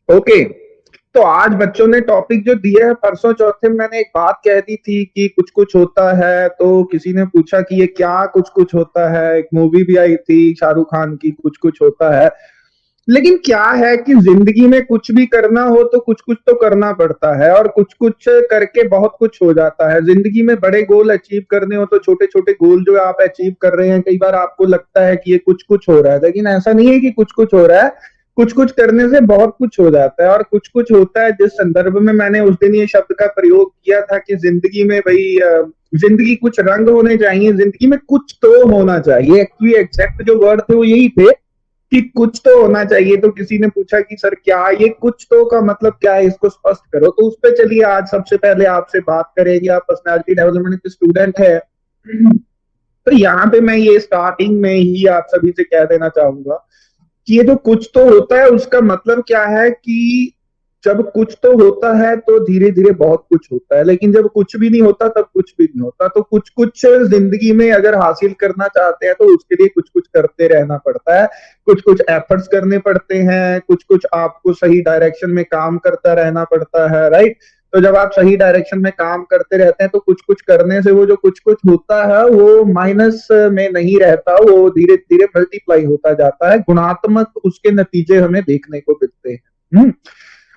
Okay. तो आज बच्चों ने टॉपिक जो दिया है, परसों चौथे में मैंने एक बात कह दी थी कि कुछ कुछ होता है, तो किसी ने पूछा कि ये क्या कुछ कुछ होता है। एक मूवी भी आई थी शाहरुख खान की, कुछ कुछ होता है। लेकिन क्या है कि जिंदगी में कुछ भी करना हो तो कुछ कुछ तो करना पड़ता है, और कुछ कुछ करके बहुत कुछ हो जाता है। जिंदगी में बड़े गोल अचीव करने हो तो छोटे छोटे गोल जो आप अचीव कर रहे हैं, कई बार आपको लगता है कि ये कुछ कुछ हो रहा है, लेकिन ऐसा नहीं है कि कुछ कुछ हो रहा है। कुछ कुछ करने से बहुत कुछ हो जाता है, और कुछ कुछ होता है। जिस संदर्भ में मैंने उस दिन ये शब्द का प्रयोग किया था कि जिंदगी में भाई जिंदगी कुछ रंग होने चाहिए, जिंदगी में कुछ तो होना चाहिए। एक्चुअली एग्जैक्ट जो वर्ड थे वो यही थे कि कुछ तो होना चाहिए। तो किसी ने पूछा कि सर क्या ये कुछ तो का मतलब क्या है, इसको स्पष्ट करो। तो उस पर चलिए आज सबसे पहले आपसे बात करेंगे। आप पर्सनालिटी डेवलपमेंट के स्टूडेंट है, तो यहाँ पे मैं ये स्टार्टिंग में ही आप सभी से कह देना चाहूंगा कि ये जो कुछ तो होता है उसका मतलब क्या है कि जब कुछ तो होता है तो धीरे धीरे बहुत कुछ होता है, लेकिन जब कुछ भी नहीं होता तब कुछ भी नहीं होता। तो कुछ कुछ जिंदगी में अगर हासिल करना चाहते हैं तो उसके लिए कुछ कुछ करते रहना पड़ता है, कुछ कुछ एफर्ट्स करने पड़ते हैं, कुछ कुछ आपको सही डायरेक्शन में काम करता रहना पड़ता है, राइट। तो जब आप सही डायरेक्शन में काम करते रहते हैं तो कुछ कुछ करने से वो जो कुछ कुछ होता है वो माइनस में नहीं रहता, वो धीरे धीरे मल्टीप्लाई होता जाता है, गुणात्मक उसके नतीजे हमें देखने को मिलते हैं।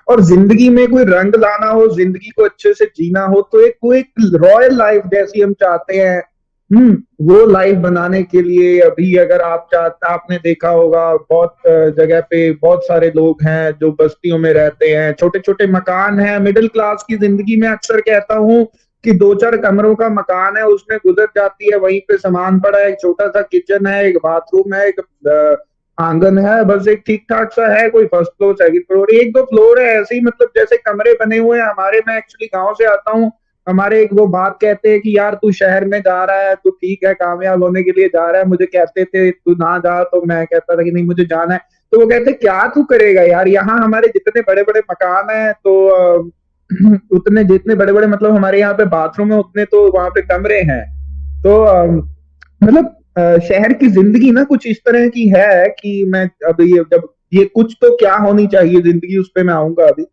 और जिंदगी में कोई रंग लाना हो, जिंदगी को अच्छे से जीना हो, तो एक वो एक रॉयल लाइफ जैसी हम चाहते हैं। वो लाइफ बनाने के लिए अभी अगर आप चाहते, आपने देखा होगा बहुत जगह पे बहुत सारे लोग हैं जो बस्तियों में रहते हैं, छोटे छोटे मकान हैं। मिडिल क्लास की जिंदगी में अक्सर कहता हूँ कि दो चार कमरों का मकान है, उसमें गुजर जाती है, वहीं पे सामान पड़ा है, एक छोटा सा किचन है, एक बाथरूम है, एक आंगन है, बस एक ठीक ठाक सा है, कोई फर्स्ट फ्लोर सेकंड फ्लोर, एक दो फ्लोर है ऐसे ही, मतलब जैसे कमरे बने हुए हैं हमारे। मैं एक्चुअली गांव से आता हूँ। हमारे एक वो बात कहते हैं कि यार तू शहर में जा रहा है, तू ठीक है कामयाब होने के लिए जा रहा है, मुझे कहते थे तू ना जा, तो मैं कहता था कि नहीं मुझे जाना है। तो वो कहते क्या तू करेगा यार, यहाँ हमारे जितने बड़े बड़े मकान है तो उतने जितने बड़े बड़े मतलब हमारे यहाँ पे बाथरूम है उतने तो वहां पे कमरे हैं। तो मतलब शहर की जिंदगी ना कुछ इस तरह की है कि मैं अब ये जब ये कुछ तो क्या होनी चाहिए जिंदगी, उस पे मैं आऊंगा अभी।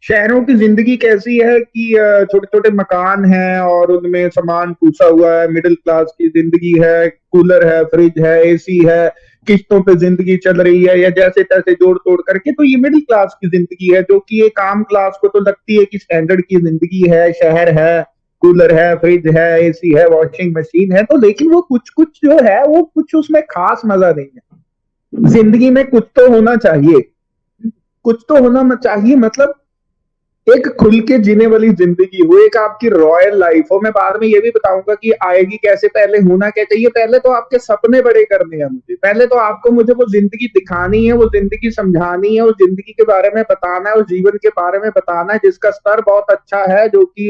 शहरों की जिंदगी कैसी है कि छोटे छोटे मकान हैं और उनमें सामान ठूसा हुआ है, मिडिल क्लास की जिंदगी है, कूलर है, फ्रिज है, एसी है, किस्तों पे जिंदगी चल रही है या जैसे तैसे जोड़ तोड़ करके। तो ये मिडिल क्लास की जिंदगी है, जो कि एक आम क्लास को तो लगती है कि स्टैंडर्ड की जिंदगी है, शहर है, कूलर है, फ्रिज है, एसी है, वॉशिंग मशीन है। तो लेकिन वो कुछ कुछ जो है वो कुछ उसमें खास मजा नहीं है। जिंदगी में कुछ तो होना चाहिए, कुछ तो होना चाहिए, मतलब एक खुल के जीने वाली जिंदगी हो, एक आपकी रॉयल लाइफ हो। मैं बाद में ये भी बताऊंगा कि आएगी कैसे, पहले होना क्या चाहिए। पहले तो आपके सपने बड़े करने हैं मुझे, पहले तो आपको मुझे वो जिंदगी दिखानी है, वो जिंदगी समझानी है, उस जिंदगी के बारे में बताना है, उस जीवन के बारे में बताना है जिसका स्तर बहुत अच्छा है, जो कि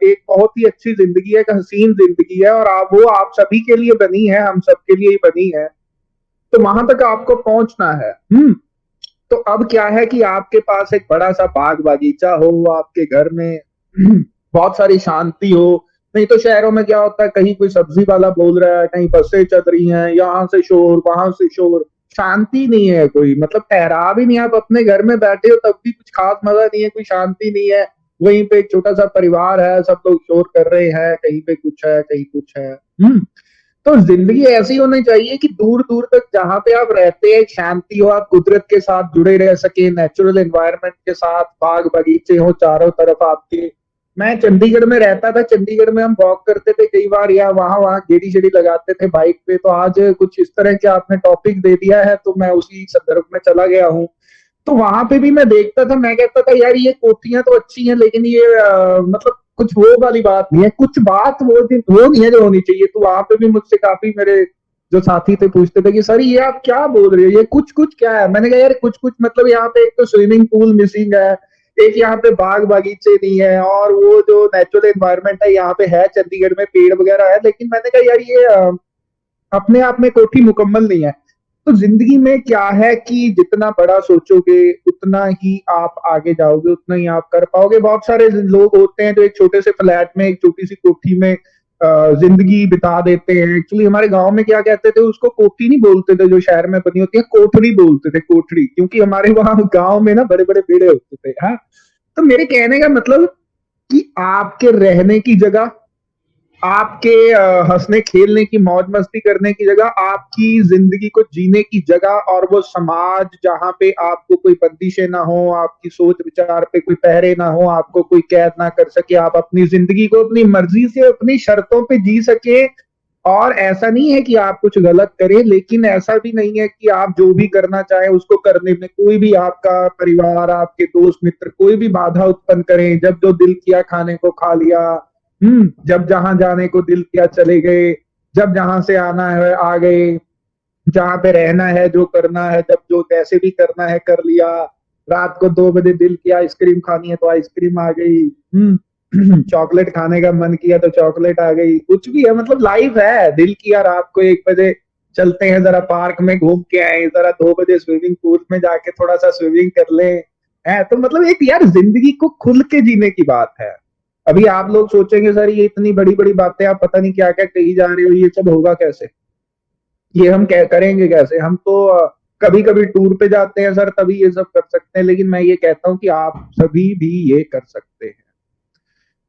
एक बहुत ही अच्छी जिंदगी है, एक हसीन जिंदगी है, और आप वो आप सभी के लिए बनी है, हम सबके लिए ही बनी है। तो वहां तक आपको पहुंचना है। तो अब क्या है कि आपके पास एक बड़ा सा बाग बगीचा हो, आपके घर में बहुत सारी शांति हो। नहीं तो शहरों में क्या होता है, कहीं कोई सब्जी वाला बोल रहा है, कहीं बसें चल रही हैं, यहाँ से शोर वहां से शोर, शांति नहीं है कोई, मतलब ठहराव ही नहीं। आप अपने घर में बैठे हो तब भी कुछ खास मजा नहीं है, कोई शांति नहीं है। वहीं पे एक छोटा सा परिवार है, सब लोग शोर कर रहे हैं, कहीं पे कुछ है कहीं कुछ है। तो जिंदगी ऐसी होनी चाहिए कि दूर दूर तक जहां पे आप रहते हैं शांति हो, आप कुदरत के साथ जुड़े रह सके, नेचुरल एनवायरनमेंट के साथ, बाग बगीचे हो चारों तरफ आपके। मैं चंडीगढ़ में रहता था, चंडीगढ़ में हम वॉक करते थे कई बार, या वहां वहां गेड़ी शेड़ी लगाते थे बाइक पे। तो आज कुछ इस तरह के आपने टॉपिक दे दिया है तो मैं उसी संदर्भ में चला गया हूँ। तो वहां पे भी मैं देखता था, मैं कहता था यार ये कोठियां तो अच्छी हैं, लेकिन ये मतलब कुछ वो वाली बात नहीं है, कुछ बात वो नहीं है जो होनी चाहिए। तो वहां पे भी मुझसे काफी मेरे जो साथी थे पूछते थे कि सर ये आप क्या बोल रहे हो, ये कुछ कुछ क्या है। मैंने कहा यार कुछ कुछ मतलब यहाँ पे एक तो स्विमिंग पूल मिसिंग है, एक यहाँ पे बाग बागीचे नहीं है, और वो जो नेचुरल एनवायरनमेंट है यहाँ पे है, चंडीगढ़ में पेड़ वगैरह है, लेकिन मैंने कहा यार ये अपने आप में कोठी मुकम्मल नहीं है। तो जिंदगी में क्या है कि जितना बड़ा सोचोगे उतना ही आप आगे जाओगे, उतना ही आप कर पाओगे। बहुत सारे लोग होते हैं जो एक छोटे से फ्लैट में, एक छोटी सी कोठी में जिंदगी बिता देते हैं। एक्चुअली हमारे गांव में क्या कहते थे, उसको कोठी नहीं बोलते थे, जो शहर में बनी होती है कोठरी बोलते थे, कोठरी, क्योंकि हमारे वहां गांव में ना बड़े बड़े पेड़े होते थे। हाँ, तो मेरे कहने का मतलब कि आपके रहने की जगह, आपके हंसने खेलने की, मौज मस्ती करने की जगह, आपकी जिंदगी को जीने की जगह, और वो समाज जहां पे आपको कोई बंदिशें ना हो, आपकी सोच विचार पे कोई पहरे ना हो, आपको कोई कैद ना कर सके, आप अपनी जिंदगी को अपनी मर्जी से अपनी शर्तों पे जी सके। और ऐसा नहीं है कि आप कुछ गलत करें, लेकिन ऐसा भी नहीं है कि आप जो भी करना चाहें उसको करने में कोई भी आपका परिवार, आपके दोस्त मित्र कोई भी बाधा उत्पन्न करें। जब जो दिल किया खाने को खा लिया, जब जहां जाने को दिल किया चले गए, जब जहां से आना है आ गए, जहां पे रहना है जो करना है, जब जो जैसे भी करना है कर लिया। रात को 2 बजे दिल किया आइसक्रीम खानी है तो आइसक्रीम आ गई। चॉकलेट खाने का मन किया तो चॉकलेट आ गई। कुछ भी है, मतलब लाइफ है। दिल किया रात को 1 बजे चलते हैं जरा पार्क में घूम के आए, जरा 2 बजे स्विमिंग पूल में जाके थोड़ा सा स्विमिंग कर ले। है तो मतलब एक यार जिंदगी को खुल के जीने की बात है। अभी आप लोग सोचेंगे सर ये इतनी बड़ी बड़ी बातें आप पता नहीं क्या क्या कही जा रहे हो, ये सब होगा कैसे, ये हम करेंगे कैसे। हम तो कभी कभी टूर पे जाते हैं सर, तभी ये सब कर सकते हैं, लेकिन मैं ये कहता हूँ कि आप सभी भी ये कर सकते हैं।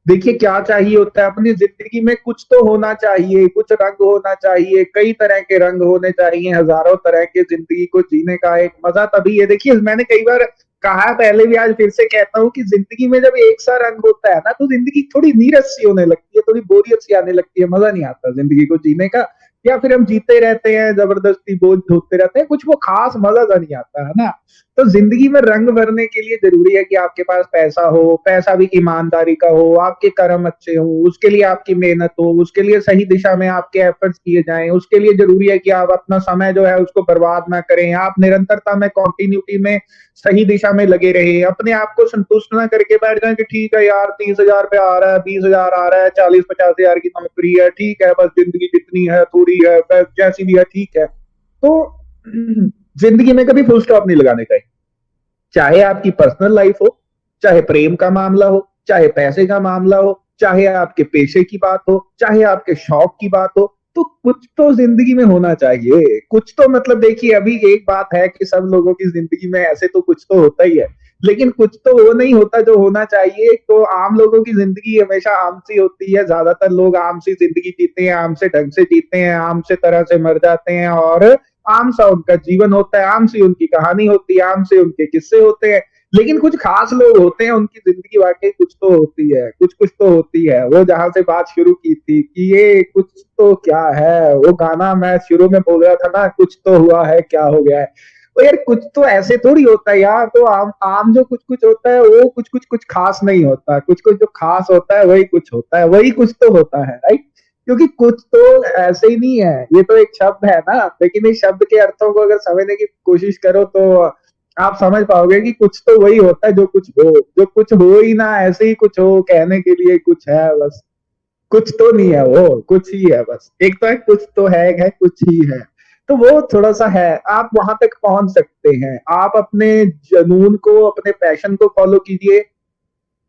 देखिए क्या चाहिए होता है अपनी जिंदगी में, कुछ तो होना चाहिए, कुछ रंग होना चाहिए, कई तरह के रंग होने चाहिए, हजारों तरह के जिंदगी को जीने का एक मजा तभी है। देखिए मैंने कई बार कहा पहले भी, आज फिर से कहता हूँ कि जिंदगी में जब एक सा रंग होता है ना, तो जिंदगी थोड़ी नीरस सी होने लगती है, थोड़ी बोरियत सी आने लगती है, मजा नहीं आता जिंदगी को जीने का। या फिर हम जीते रहते हैं जबरदस्ती बोझ ढोते रहते हैं, कुछ वो खास मजा सा नहीं आता है ना। तो जिंदगी में रंग भरने के लिए जरूरी है कि आपके पास पैसा हो, पैसा भी ईमानदारी का हो, आपके कर्म अच्छे हो, उसके लिए आपकी मेहनत हो, उसके लिए सही दिशा में आपके एफर्ट्स किए जाएं, उसके लिए जरूरी है कि आप अपना समय जो है उसको बर्बाद ना करें, आप निरंतरता में, कॉन्टिन्यूटी में, सही दिशा में लगे रहे। अपने आप को संतुष्ट ना करके बैठ जाए कि ठीक है यार 30,000 पे आ रहा है, 20,000 आ रहा है, 40-50,000 की नौकरी है, ठीक है, बस जिंदगी जितनी है थोड़ी है, बस जैसी भी है ठीक है। तो जिंदगी में कभी फुल स्टॉप नहीं लगाने का। चाहे आपकी पर्सनल लाइफ हो, चाहे प्रेम का मामला हो, चाहे पैसे का मामला हो, चाहे आपके पेशे की बात हो, चाहे आपके शौक की बात हो, तो कुछ तो जिंदगी में होना चाहिए। कुछ तो मतलब देखिए, अभी एक बात है कि सब लोगों की जिंदगी में ऐसे तो कुछ तो होता ही है, लेकिन कुछ तो वो नहीं होता जो होना चाहिए। तो आम लोगों की जिंदगी हमेशा आम सी होती है, ज्यादातर लोग आम सी जिंदगी जीते हैं, आम से ढंग से जीते हैं, आम से तरह से मर जाते हैं, और आम सा उनका जीवन होता है, आम सी उनकी कहानी होती है, आम से उनके किस्से होते हैं। लेकिन कुछ खास लोग होते हैं, उनकी जिंदगी वाकई कुछ तो होती है, कुछ कुछ तो होती है। वो जहां से बात शुरू की थी कि ये कुछ तो क्या है, वो गाना मैं शुरू में बोल रहा था ना, कुछ तो हुआ है क्या हो गया है। तो यार कुछ तो ऐसे थोड़ी होता है यार। तो आम आम जो कुछ कुछ होता है वो कुछ कुछ कुछ खास नहीं होता, कुछ कुछ जो खास होता है वही कुछ होता है, वही कुछ तो होता है, राइट। क्योंकि कुछ तो ऐसे ही नहीं है, ये तो एक शब्द है ना, लेकिन इस शब्द के अर्थों को अगर समझने की कोशिश करो तो आप समझ पाओगे कि कुछ तो वही होता है जो कुछ हो, जो कुछ हो ही ना, ऐसे ही कुछ हो, कहने के लिए कुछ है बस। कुछ तो नहीं है, वो कुछ ही है बस। एक तो है कुछ तो है कुछ ही है। तो वो थोड़ा सा है, आप वहां तक पहुंच सकते हैं। आप अपने जुनून को, अपने पैशन को फॉलो कीजिए,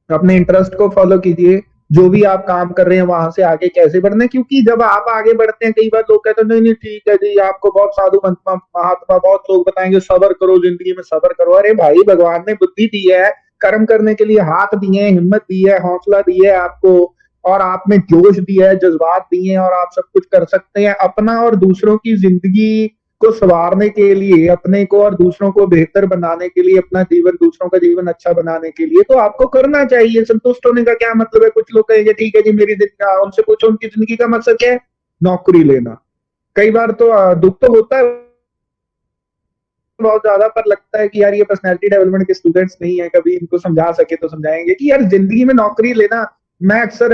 अपने इंटरेस्ट को फॉलो कीजिए। जो भी आप काम कर रहे हैं वहां से आगे कैसे बढ़ना है, क्योंकि जब आप आगे बढ़ते हैं, कई बार लोग कहते हैं नहीं नहीं ठीक है जी, आपको बहुत साधु महात्मा बहुत लोग बताएंगे सबर करो, जिंदगी में सबर करो। अरे भाई भगवान ने बुद्धि दी है, कर्म करने के लिए हाथ दिए हैं, हिम्मत दी है, हौसला दी है आपको, और आप में जोश दिया है, जज्बात दिए हैं, और आप सब कुछ कर सकते हैं। अपना और दूसरों की जिंदगी को संवारने के लिए, अपने को और दूसरों को बेहतर बनाने के लिए, अपना जीवन, दूसरों का जीवन अच्छा बनाने के लिए तो आपको करना चाहिए। संतुष्ट होने का क्या मतलब है? कुछ लोग कहेंगे ठीक है जी मेरी जिंदगी, उनसे पूछो उनकी जिंदगी का मकसद क्या है, नौकरी लेना। कई बार तो दुख तो होता है बहुत ज्यादा, पर लगता है कि यार ये पर्सनैलिटी डेवलपमेंट के स्टूडेंट्स नहीं है, कभी इनको समझा सके तो समझाएंगे कि यार जिंदगी में नौकरी लेना। मैं अक्सर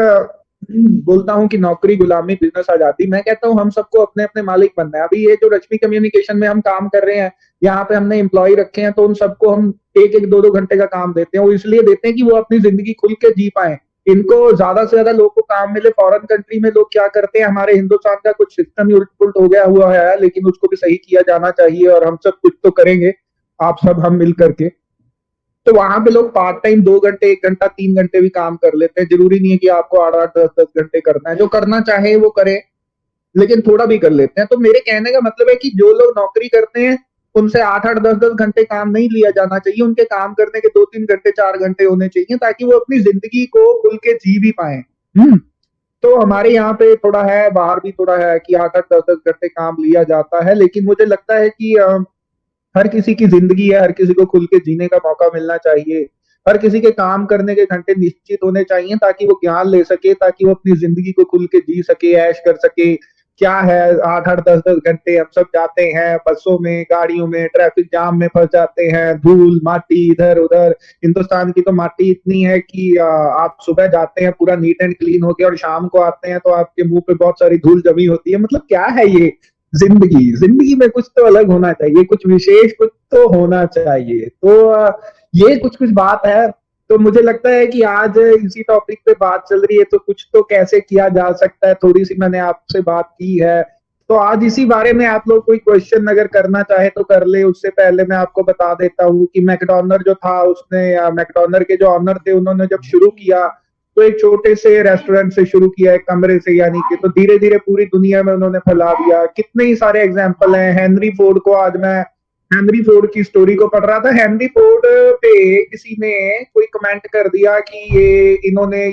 बोलता हूँ कि नौकरी गुलामी बिजनेस आजादी। मैं कहता हूँ हम सबको अपने अपने मालिक बनना है। अभी ये जो रश्मि कम्युनिकेशन में हम काम कर रहे हैं, यहाँ पे हमने एम्प्लॉय रखे हैं, तो उन सबको हम एक एक दो दो घंटे का काम देते हैं। वो इसलिए देते हैं कि वो अपनी जिंदगी खुल के जी पाए, इनको ज्यादा से ज्यादा लोगों को काम मिले। फॉरेन कंट्री में लोग क्या करते हैं, हमारे हिंदुस्तान का कुछ सिस्टम ही उल्ट पुलट हो गया हुआ है, लेकिन उसको भी सही किया जाना चाहिए, और हम सब कुछ तो करेंगे, आप सब हम मिल करके। तो वहां पे लोग पार्ट टाइम 2 घंटे, 1 घंटा, 3 घंटे भी काम कर लेते हैं। जरूरी नहीं है कि आपको 8 8 10 10 घंटे करना है, जो करना चाहे वो करे, लेकिन थोड़ा भी कर लेते हैं। तो मेरे कहने का मतलब है कि जो लोग नौकरी करते हैं उनसे 8 8 10 10 घंटे काम नहीं लिया जाना चाहिए। उनके काम करने के 2 3 घंटे, 4 घंटे होने चाहिए, ताकि वो अपनी जिंदगी को खुल के जी भी पाए। तो हमारे यहाँ पे थोड़ा है, बाहर भी थोड़ा है कि 8 8 10 10 घंटे काम लिया जाता है, लेकिन मुझे लगता है कि हर किसी की जिंदगी है, हर किसी को खुल के जीने का मौका मिलना चाहिए। हर किसी के काम करने के घंटे निश्चित होने चाहिए, ताकि वो ज्ञान ले सके, ताकि वो अपनी जिंदगी को खुल के जी सके, ऐश कर सके। क्या है, 8 8 10 10 घंटे हम सब जाते हैं बसों में, गाड़ियों में, ट्रैफिक जाम में फंस जाते हैं, धूल माटी इधर उधर। हिंदुस्तान की तो माटी इतनी है कि आप सुबह जाते हैं पूरा नीट एंड क्लीन होके, और शाम को आते हैं तो आपके मुंह पे बहुत सारी धूल जमी होती है। मतलब क्या है ये जिंदगी? जिंदगी में कुछ तो अलग होना चाहिए, कुछ विशेष कुछ तो होना चाहिए। तो ये कुछ कुछ बात है। तो मुझे लगता है कि आज इसी टॉपिक पे बात चल रही है, तो कुछ तो कैसे किया जा सकता है, थोड़ी सी मैंने आपसे बात की है। तो आज इसी बारे में आप लोग कोई क्वेश्चन अगर करना चाहे तो कर ले। उससे पहले मैं आपको बता देता हूँ कि मैकडोनल्ड जो था, उसने मैकडोनल्ड के जो ऑनर थे, उन्होंने जब शुरू किया तो एक छोटे से रेस्टोरेंट से शुरू किया, एक कमरे से, यानी कि, तो धीरे धीरे पूरी दुनिया में उन्होंने फैला दिया। कितने ही सारे एग्जाम्पल हैं। हेनरी फोर्ड को, आज मैं हेनरी फोर्ड की स्टोरी को पढ़ रहा था। हेनरी फोर्ड पे किसी ने कोई कमेंट कर दिया कि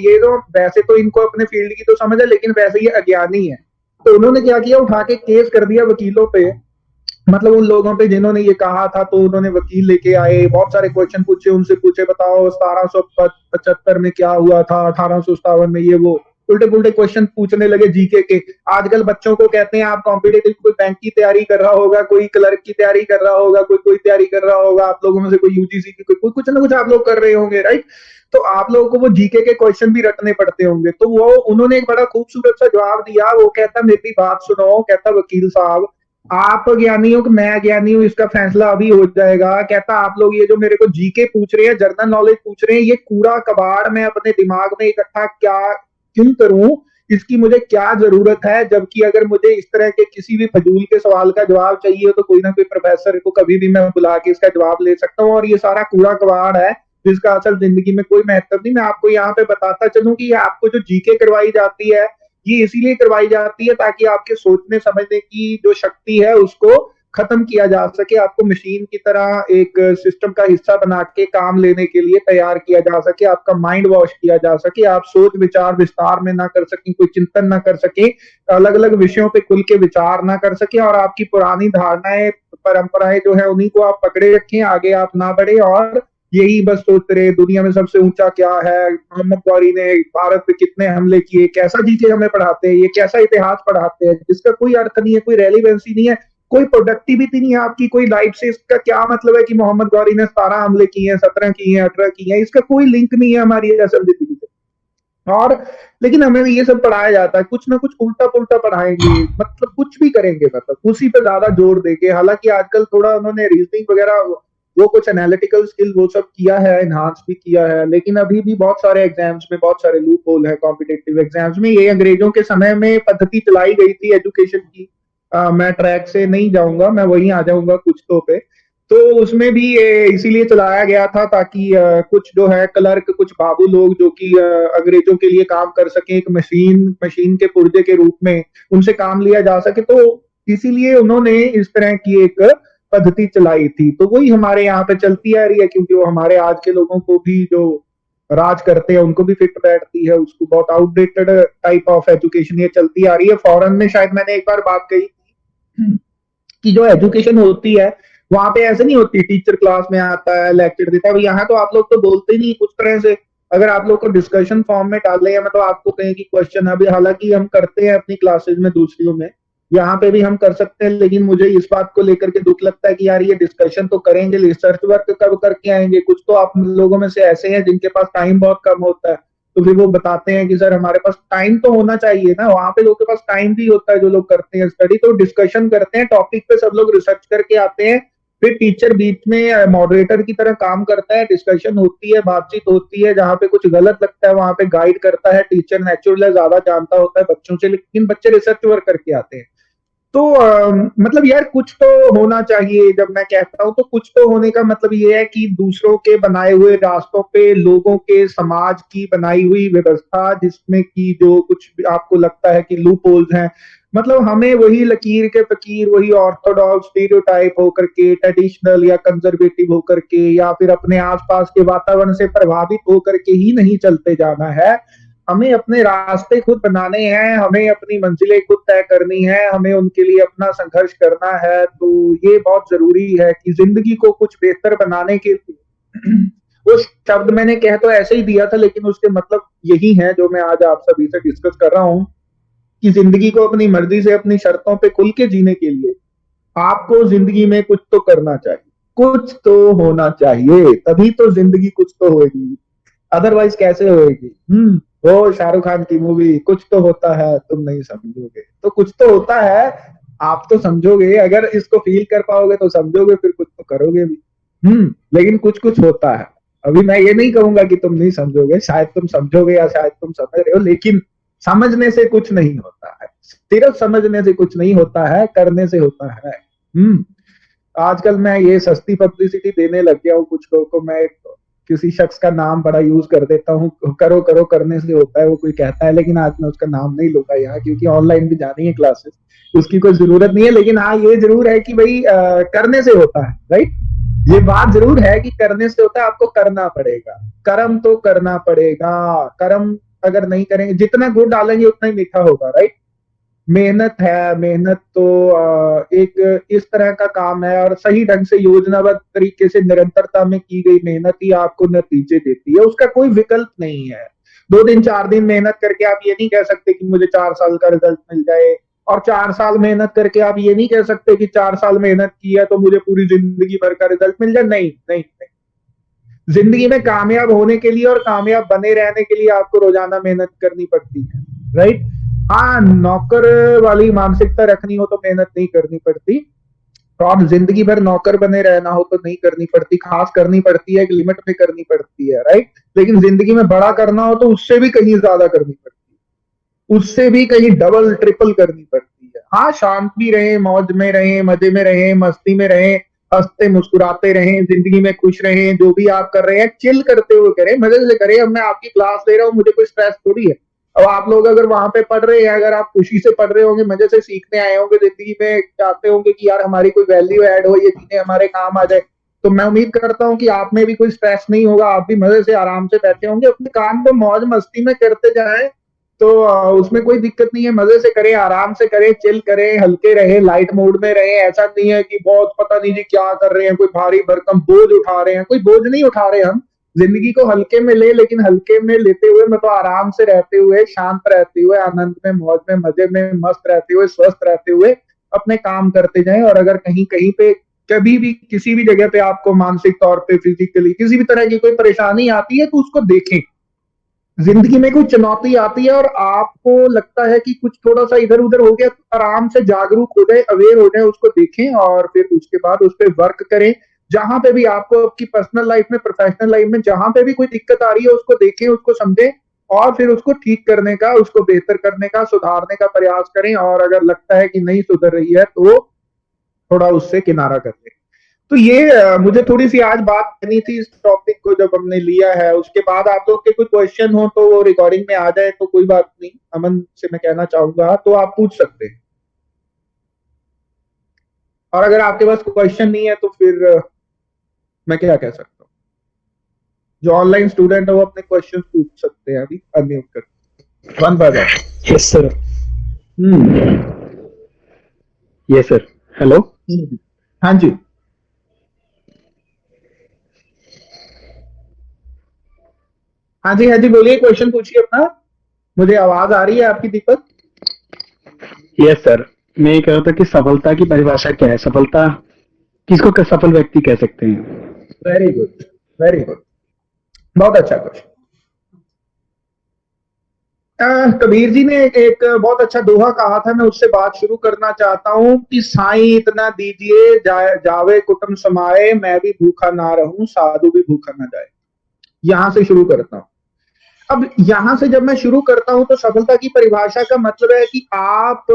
ये तो वैसे तो इनको अपने फील्ड की तो समझ है, लेकिन वैसे ये अज्ञानी है। तो उन्होंने क्या किया, उठा के केस कर दिया वकीलों पे, मतलब उन लोगों पे जिन्होंने ये कहा था। तो उन्होंने वकील लेके आए, बहुत सारे क्वेश्चन पूछे उनसे, पूछे बताओ 1775 में क्या हुआ था, 1857 में, ये वो उल्टे पुल्टे क्वेश्चन पूछने लगे जीके के। आजकल बच्चों को कहते हैं आप कॉम्पिटेटिव, कोई बैंक की तैयारी कर रहा होगा, कोई क्लर्क की तैयारी कर रहा होगा, कोई कोई तैयारी कर रहा होगा, आप लोगों में से कोई यूजीसी की, कोई कुछ ना कुछ आप लोग कर रहे होंगे, राइट? तो आप लोगों को वो जीके के क्वेश्चन भी रटने पड़ते होंगे। तो वो उन्होंने एक बड़ा खूबसूरत सा जवाब दिया। वो कहता, मेरी बात सुनो, कहता वकील साहब, आप ज्ञानी हो कि मैं ज्ञानी हूं, इसका फैसला अभी हो जाएगा। कहता आप लोग ये जो मेरे को जीके पूछ रहे हैं, जनरल नॉलेज पूछ रहे हैं, ये कूड़ा कबाड़ मैं अपने दिमाग में इकट्ठा क्या क्यों करूं, इसकी मुझे क्या जरूरत है? जबकि अगर मुझे इस तरह के किसी भी फजूल के सवाल का जवाब चाहिए तो कोई ना कोई प्रोफेसर को कभी भी मैं बुला के इसका जवाब ले सकता हूँ। और ये सारा कूड़ा कबाड़ है जिसका असल जिंदगी में कोई महत्व नहीं। मैं आपको यहाँ पे बताता चलूं कि आपको जो जीके करवाई जाती है, ये इसीलिए करवाई जाती है ताकि आपके सोचने समझने की जो शक्ति है उसको खत्म किया जा सके, आपको मशीन की तरह एक सिस्टम का हिस्सा बना के काम लेने के लिए तैयार किया जा सके, आपका माइंड वॉश किया जा सके, आप सोच विचार विस्तार में ना कर सकें, कोई चिंतन ना कर सके, अलग अलग विषयों पे खुल के विचार ना कर सके, और आपकी पुरानी धारणाएं, परंपराएं जो है उन्हीं को आप पकड़े रखें, आगे आप ना बढ़े, और यही बस सोच रहे दुनिया में सबसे ऊंचा क्या है, मोहम्मद गौरी ने भारत पे कितने हमले किए, कैसा जीके हमें पढ़ाते हैं, ये कैसा इतिहास पढ़ाते हैं जिसका कोई अर्थ नहीं है, कोई रेलिवेंसी नहीं है, कोई प्रोडक्टिविटी नहीं है आपकी, कोई लाइफ से। इसका क्या मतलब है कि मोहम्मद गौरी ने 17 हमले किए हैं, 17 किए हैं, 18 किए हैं? इसका कोई लिंक नहीं है हमारी असल जिंदगी से। और लेकिन हमें ये सब पढ़ाया जाता है, कुछ ना कुछ उल्टा पुल्टा पढ़ाएंगे, मतलब कुछ भी करेंगे, मतलब उसी पे ज्यादा जोर देके। हालांकि आजकल थोड़ा उन्होंने रीजनिंग वगैरह, वो कुछ एनालिटिकल स्किल वो सब किया है, एनहांस भी किया है, लेकिन अभी भी बहुत सारे एग्जाम्स में बहुत सारे लूप होल है कॉम्पिटेटिव एग्जाम्स में। ये अंग्रेजों के समय में पद्धति चलाई गई थी एजुकेशन की। मैं ट्रैक से नहीं जाऊंगा, मैं वहीं आ जाऊंगा कुछ तो पे। तो उसमें भी ये इसीलिए चलाया गया था ताकि कुछ जो है क्लर्क, कुछ बाबू लोग जो कि अंग्रेजों के लिए काम कर सके, एक मशीन मशीन के पुर्जे के रूप में उनसे काम लिया जा सके। तो इसीलिए उन्होंने इस तरह की एक पद्धति चलाई थी। तो वही हमारे यहाँ पे चलती आ रही है, क्योंकि वो हमारे आज के लोगों को भी जो राज करते हैं उनको भी फिट बैठती है। उसको बहुत आउटडेटेड टाइप ऑफ एजुकेशन ये चलती आ रही है। फॉरेन में शायद मैंने एक बार बात कही कि जो एजुकेशन होती है वहां पे ऐसे नहीं होती, टीचर क्लास में आता है लेक्चर देता है। यहाँ तो आप लोग तो बोलते ही नहीं कुछ तरह से। अगर आप लोग को डिस्कशन फॉर्म में डाले हैं, मतलब आपको कहें कि क्वेश्चन, अभी हालांकि हम करते हैं अपनी क्लासेज में दूसरियों में, यहाँ पे भी हम कर सकते हैं, लेकिन मुझे इस बात को लेकर के दुख लगता है कि यार ये डिस्कशन तो करेंगे, रिसर्च वर्क कब करके आएंगे? कुछ तो आप लोगों में से ऐसे हैं जिनके पास टाइम बहुत कम होता है, तो फिर वो बताते हैं कि सर हमारे पास टाइम तो होना चाहिए ना। वहां पे लोगों के पास टाइम भी होता है जो लोग करते हैं स्टडी, तो डिस्कशन करते हैं टॉपिक पे, सब लोग रिसर्च करके आते हैं, फिर टीचर बीच में मॉडरेटर की तरह काम करता है, डिस्कशन होती है, बातचीत होती है, जहां पे कुछ गलत लगता है वहां पे गाइड करता है टीचर। नेचुरल ज्यादा जानता होता है बच्चों से, लेकिन बच्चे रिसर्च वर्क करके आते हैं। तो मतलब यार कुछ तो होना चाहिए। जब मैं कहता हूँ तो कुछ तो होने का मतलब ये है कि दूसरों के बनाए हुए रास्तों पे लोगों के समाज की बनाई हुई व्यवस्था जिसमें कि जो कुछ भी आपको लगता है कि लूप होल्स हैं, मतलब हमें वही लकीर के फकीर, वही ऑर्थोडॉक्स स्टीरियोटाइप होकर के, ट्रेडिशनल या कंजर्वेटिव होकर के, या फिर अपने आसपास के वातावरण से प्रभावित होकर के ही नहीं चलते जाना है। हमें अपने रास्ते खुद बनाने हैं, हमें अपनी मंजिलें खुद तय करनी है, हमें उनके लिए अपना संघर्ष करना है। तो ये बहुत जरूरी है कि जिंदगी को कुछ बेहतर बनाने के लिए वो शब्द मैंने कह तो ऐसे ही दिया था, लेकिन उसके मतलब यही है जो मैं आज आप सभी से डिस्कस कर रहा हूँ कि जिंदगी को अपनी मर्जी से अपनी शर्तों पे खुल के जीने के लिए आपको जिंदगी में कुछ तो करना चाहिए, कुछ तो होना चाहिए, तभी तो जिंदगी कुछ तो होगी। अदरवाइज कैसे होएगी? वो शाहरुख खान की मूवी कुछ तो होता है तुम नहीं समझोगे, तो कुछ तो होता है, आप तो समझोगे, अगर इसको फील कर पाओगे तो समझोगे, फिर कुछ तो करोगे भी। लेकिन कुछ कुछ होता है। अभी मैं ये नहीं कहूंगा कि तुम नहीं समझोगे, शायद तुम समझोगे या शायद तुम समझ रहे हो, लेकिन समझने से कुछ नहीं होता है, सिर्फ समझने से कुछ नहीं होता है, करने से होता है। आजकल मैं ये सस्ती पब्लिसिटी देने लग गया हूँ कुछ लोगों को। मैं किसी शख्स का नाम बड़ा यूज कर देता हूँ, करो करो करने से होता है, वो कोई कहता है, लेकिन आज मैं उसका नाम नहीं लूंगा यहाँ, क्योंकि ऑनलाइन भी जानी है क्लासेस, उसकी कोई जरूरत नहीं है। लेकिन हाँ ये जरूर है कि भाई करने से होता है, राइट। ये बात जरूर है कि करने से होता है, आपको करना पड़ेगा, कर्म तो करना पड़ेगा। कर्म अगर नहीं करेंगे, जितना गुड़ डालेंगे उतना ही मीठा होगा, राइट। मेहनत है, मेहनत तो एक इस तरह का काम है, और सही ढंग से योजनाबद्ध तरीके से निरंतरता में की गई मेहनत ही आपको नतीजे देती है, उसका कोई विकल्प नहीं है। 2 दिन 4 दिन मेहनत करके आप ये नहीं कह सकते कि मुझे 4 साल का रिजल्ट मिल जाए, और 4 साल मेहनत करके आप ये नहीं कह सकते कि 4 साल मेहनत की है तो मुझे पूरी जिंदगी भर का रिजल्ट मिल जाए। नहीं नहीं नहीं, जिंदगी में कामयाब होने के लिए और कामयाब बने रहने के लिए आपको रोजाना मेहनत करनी पड़ती है, राइट। हाँ, नौकर वाली मानसिकता रखनी हो तो मेहनत नहीं करनी पड़ती, और जिंदगी भर नौकर बने रहना हो तो नहीं करनी पड़ती, खास करनी पड़ती है, एक लिमिट में करनी पड़ती है, राइट। लेकिन जिंदगी में बड़ा करना हो तो उससे भी कहीं ज्यादा करनी पड़ती है, उससे भी कहीं डबल ट्रिपल करनी पड़ती है। हाँ, शांत भी रहे, मौज में रहे, मजे में रहे, मस्ती में रहे, हंसते मुस्कुराते रहें, जिंदगी में खुश रहें, जो भी आप कर रहे हैं चिल करते हुए करें, मजे से करें। अब मैं आपकी क्लास ले रहा हूँ, मुझे कोई स्ट्रेस थोड़ी है। अब आप लोग अगर वहां पे पढ़ रहे हैं, अगर आप खुशी से पढ़ रहे होंगे, मजे से सीखने आए होंगे, जिंदगी में चाहते होंगे कि यार हमारी कोई वैल्यू ऐड हो, ये चीजें हमारे काम आ जाए, तो मैं उम्मीद करता हूँ कि आप में भी कोई स्ट्रेस नहीं होगा, आप भी मजे से आराम से बैठे होंगे, अपने काम को मौज मस्ती में करते जाएं। तो उसमें कोई दिक्कत नहीं है, मजे से करें, आराम से करें, चिल करें, हल्के रहे, लाइट मूड में रहे। ऐसा नहीं है कि बहुत पता नहीं जी क्या कर रहे हैं, कोई भारी भरकम बोझ उठा रहे हैं, कोई बोझ नहीं उठा रहे हम। जिंदगी को हल्के में ले, लेकिन हल्के में लेते हुए मतलब आराम से रहते हुए, शांत रहते हुए, आनंद में, मौज में, मजे में, मस्त रहते हुए, स्वस्थ रहते हुए अपने काम करते जाएं। और अगर कहीं कहीं पे कभी भी किसी भी जगह पे आपको मानसिक तौर पे, फिजिकली किसी भी तरह की कोई परेशानी आती है तो उसको देखें। जिंदगी में कोई चुनौती आती है और आपको लगता है कि कुछ थोड़ा सा इधर उधर हो गया, तो आराम से जागरूक हो जाए, अवेयर हो जाए, उसको देखें और फिर उसके बाद उस पर वर्क करें। जहां पे भी आपको आपकी पर्सनल लाइफ में, प्रोफेशनल लाइफ में जहां पे भी कोई दिक्कत आ रही है, उसको देखें, उसको समझें, और फिर उसको ठीक करने का, उसको बेहतर करने का, सुधारने का प्रयास करें। और अगर लगता है कि नहीं सुधर रही है तो थोड़ा उससे किनारा कर लें। तो ये मुझे थोड़ी सी आज बात करनी थी इस टॉपिक को जब हमने लिया है। उसके बाद आप लोग के कोई क्वेश्चन हो तो वो रिकॉर्डिंग में आ जाए तो कोई बात नहीं, अमन से मैं कहना चाहूंगा तो आप पूछ सकते हैं। और अगर आपके पास क्वेश्चन नहीं है तो फिर मैं क्या कह सकता हूँ। जो ऑनलाइन स्टूडेंट है वो अपने क्वेश्चन पूछ सकते हैं, अभी अनम्यूट कर one by one. Yes sir. Hmm. Yes sir. Hello. हाँ जी। हाँ जी, हाँ जी, बोलिए, क्वेश्चन पूछिए अपना। मुझे आवाज आ रही है आपकी, दीपक? यस सर, मैं ये कह रहा था कि सफलता की परिभाषा क्या है? सफलता किसको सफल व्यक्ति कह सकते हैं? वेरी गुड, वेरी गुड, बहुत अच्छा क्वेश्चन। कबीर जी ने एक बहुत अच्छा दोहा कहा था, मैं उससे बात शुरू करना चाहता हूँ कि साईं इतना दीजिए जावे कुटुंब समाए, मैं भी भूखा ना रहूं, साधु भी भूखा ना जाए। यहां से शुरू करता हूँ। अब यहां से जब मैं शुरू करता हूं तो सफलता की परिभाषा का मतलब है कि आप